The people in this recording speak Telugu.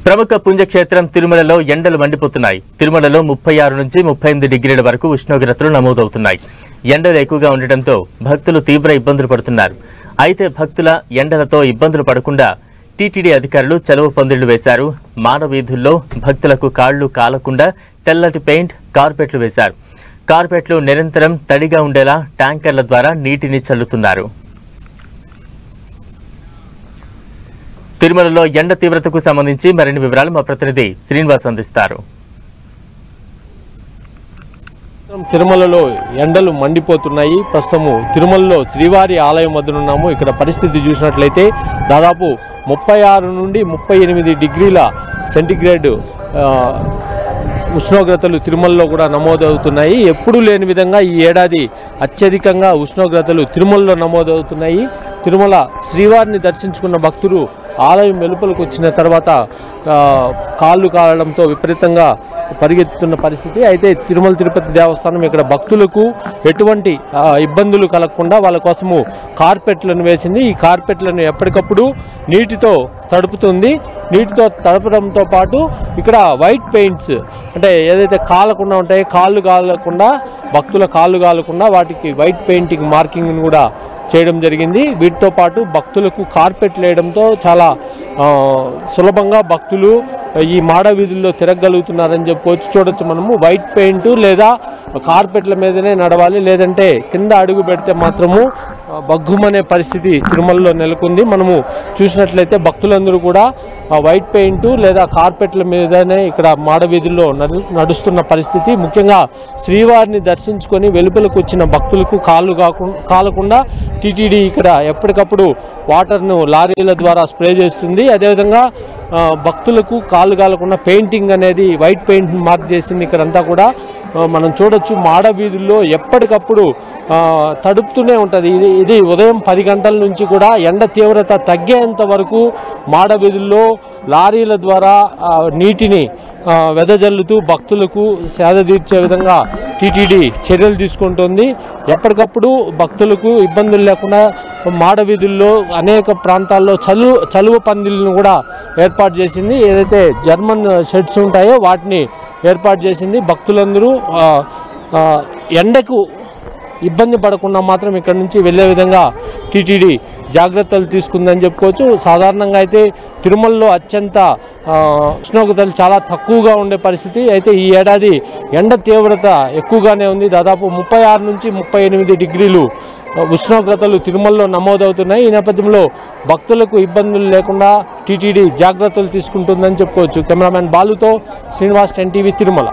ప్రముఖ పుణ్యక్షేత్రం తిరుమలలో ఎండలు మండిపోతున్నాయి. తిరుమలలో 36 నుంచి 38 డిగ్రీల వరకు ఉష్ణోగ్రతలు నమోదవుతున్నాయి. ఎండలు ఎక్కువగా ఉండటంతో భక్తులు తీవ్ర ఇబ్బందులు పడుతున్నారు. అయితే భక్తుల ఎండలతో ఇబ్బందులు పడకుండా టీటీడీ అధికారులు చలువ పందిళ్లు వేశారు. మానవీధుల్లో భక్తులకు కాళ్లు కాలకుండా తెల్లటి పెయింట్, కార్పెట్లు వేశారు. కార్పెట్లు నిరంతరం తడిగా ఉండేలా ట్యాంకర్ల ద్వారా నీటిని చల్లుతున్నారు. తిరుమలలో ఎండ తీవ్రతకు సంబంధించి మరిన్ని వివరాలు మా ప్రతినిధి శ్రీనివాస్ అందిస్తారు. తిరుమలలో ఎండలు మండిపోతున్నాయి. ప్రస్తుతము తిరుమలలో శ్రీవారి ఆలయం వద్దనున్నాము. ఇక్కడ పరిస్థితి చూసినట్లయితే దాదాపు 36 నుండి 38 డిగ్రీల సెంటిగ్రేడ్ ఉష్ణోగ్రతలు తిరుమలలో కూడా నమోదవుతున్నాయి. ఎప్పుడూ లేని విధంగా ఈ ఏడాది అత్యధికంగా ఉష్ణోగ్రతలు తిరుమలలో నమోదవుతున్నాయి. తిరుమల శ్రీవారిని దర్శించుకున్న భక్తులు ఆలయం వెలుపలకు వచ్చిన తర్వాత కాళ్ళు కాలడంతో విపరీతంగా పరిగెత్తుతున్న పరిస్థితి. అయితే తిరుమల తిరుపతి దేవస్థానం ఇక్కడ భక్తులకు ఎటువంటి ఇబ్బందులు కలగకుండా వాళ్ళ కోసము కార్పెట్లను వేసింది. ఈ కార్పెట్లను ఎప్పటికప్పుడు నీటితో తడుపుతుంది. నీటితో తడపడంతో పాటు ఇక్కడ వైట్ పెయింట్స్ అంటే ఏదైతే కాలకుండా ఉంటాయో కాళ్ళు కాలకుండా భక్తుల కాళ్ళు కాలకుండా వాటికి వైట్ పెయింటింగ్ మార్కింగ్ని కూడా చేయడం జరిగింది. వీటితో పాటు భక్తులకు కార్పెట్లు వేయడంతో చాలా సులభంగా భక్తులు ఈ మాడ వీధుల్లో తిరగలుగుతున్నారని చెప్పవచ్చు. చూడొచ్చు మనము వైట్ పెయింట్ లేదా కార్పెట్ల మీదనే నడవాలి, లేదంటే కింద అడుగు పెడితే మాత్రము బగ్గుమనే పరిస్థితి తిరుమలలో నెలకొంది. మనము చూసినట్లయితే భక్తులందరూ కూడా వైట్ పెయింట్ లేదా కార్పెట్ల మీదనే ఇక్కడ మాడ వీధుల్లో నడుస్తున్న పరిస్థితి. ముఖ్యంగా శ్రీవారిని దర్శించుకొని వెలుపలకు వచ్చిన భక్తులకు కాలకుండా టీటీడీ ఇక్కడ ఎప్పటికప్పుడు వాటర్ను లారీల ద్వారా స్ప్రే చేస్తుంది. అదేవిధంగా భక్తులకు కాళ్ళు కాలకుండా పెయింటింగ్ అనేది వైట్ పెయింట్ మార్క్ చేసింది. ఇక్కడంతా కూడా మనం చూడొచ్చు మాడ వీధుల్లో ఎప్పటికప్పుడు తడుపుతూనే ఉంటుంది. ఇది ఉదయం 10 గంటల నుంచి కూడా ఎండ తీవ్రత తగ్గేంత వరకు మాడ వీధుల్లో లారీల ద్వారా నీటిని వెదజల్లుతూ భక్తులకు సేద తీర్చే విధంగా టీటీడీ చర్యలు తీసుకుంటుంది. ఎప్పటికప్పుడు భక్తులకు ఇబ్బందులు లేకుండా మాడ వీధుల్లో అనేక ప్రాంతాల్లో చలువ పందిళ్లను కూడా ఏర్పాటు చేసింది. ఏదైతే జర్మన్ షెడ్స్ ఉంటాయో వాటిని ఏర్పాటు చేసింది. భక్తులందరూ ఎండకు ఇబ్బంది పడకుండా మాత్రం ఇక్కడ నుంచి వెళ్ళే విధంగా టీటీడీ జాగ్రత్తలు తీసుకుందని చెప్పుకోవచ్చు. సాధారణంగా అయితే తిరుమలలో అత్యంత ఉష్ణోగ్రతలు చాలా తక్కువగా ఉండే పరిస్థితి. అయితే ఈ ఏడాది ఎండ తీవ్రత ఎక్కువగానే ఉంది. దాదాపు 36 నుంచి 38 డిగ్రీలు ఉష్ణోగ్రతలు తిరుమలలో నమోదవుతున్నాయి. ఈ నేపథ్యంలో భక్తులకు ఇబ్బందులు లేకుండా టీటీడీ జాగ్రత్తలు తీసుకుంటుందని చెప్పుకోవచ్చు. కెమెరామెన్ బాలుతో శ్రీనివాస్, 10 టీవీ, తిరుమల.